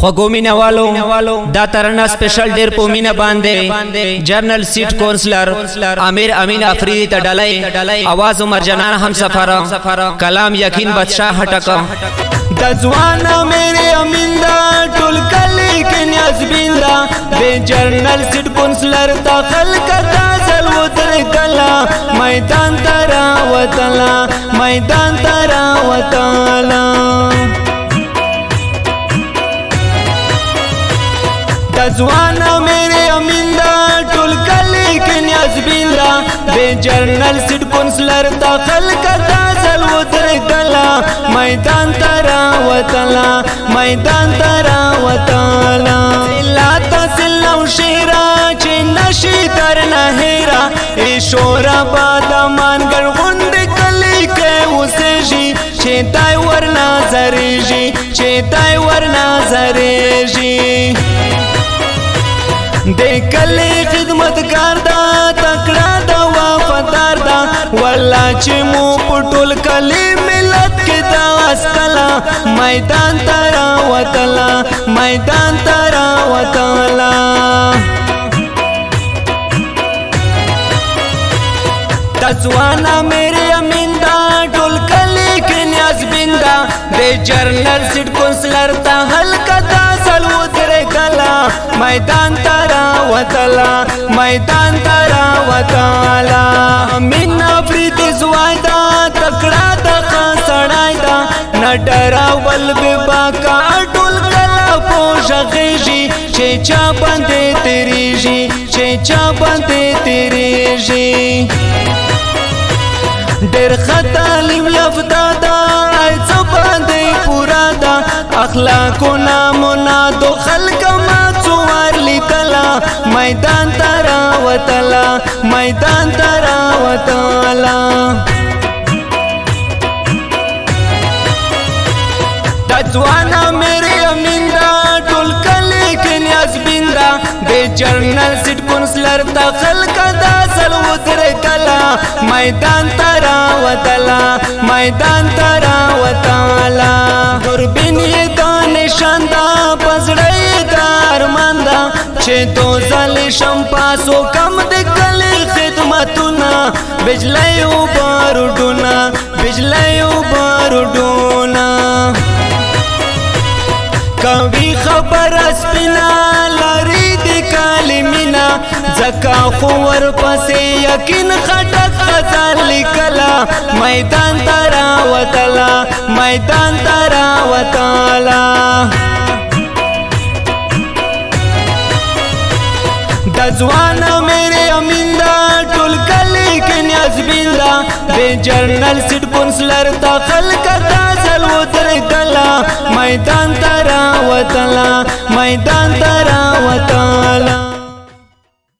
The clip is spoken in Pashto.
خوګومینا والو دا ترنا سپیشل ډیر پومینا باندې جنرال سیټ کونسلر امیر امین افریدی ته ډلای आवाज عمر جنان هم سفر کلام یقین بادشاہ هټک د ځوان میرے امین دا ټول کلی کې نیاز بیندا د جنرال سیټ کونسلر تا خلک تاسل وتر کلا میدان ترا وتلا میدان ترا وتلا ځوانا میرے امین دا ټول کلی کې نیاز بیندا د جنرال سیټ کونسلر تا خلک تاسل وتر کلا میدان ترا وتلا میدان ترا وتلا لا تسل او شیرا چې نشي تر نه هیرا ای شورا بادمان ګر غوند کلی کې وسېږي چې تای ورنا زریږي چې تای ورنا زریږي د کلی خدمتګار دا تکړه دا وفادار دا والله چې مو پټول کلی ملت کې دا اسکلا میدان ترا وتلا میدان ترا وتلا تسوانا میرے امین دا ټول کلی کې نیاز بیندا د جنرال سیټ کونسلر تا هلکا تاسل وتر کلا میدان ترا وتلا میدان ترا وتلا امین افریدی زوایدا تکړه د خسړای دا نډرا ول ببا کا ټول کلا پوښغیږي چې چا باندې تیریږي چې چا باندې تیریږي ډېر خطالم یافتا دا ایڅ باندې پورا دا اخلاقونه منادو خلق ما څوار لیکلا میدان ترا وتلا میدان ترا وتلا دا ځوانا میرے امین دا ټول کلی کې نیاز بیندا د جنرال سیټ کونسلر تا خلک دا سل وتر کلا میدان ترا وتلا میدان ترا وتلا قربین دا نشان دا پزړی دا ارمان دا چې تو زل شم پاسو کم د کلی خدمتونه بجلی او بارودونه بجلی او بارودونه کوي خبر سپینا لري د کلمینا زکا خو ور پسې یقین خټک خزان لیکلا میدان ترا وتلا میدان ترا وتلا د ځوانا میرے امین دا ټول کلی کې نیاز بیندا د جنرال سیټ کونسلر تا خلک تاسل وتر کلا میدان ترا وتلا میدان ترا وتلا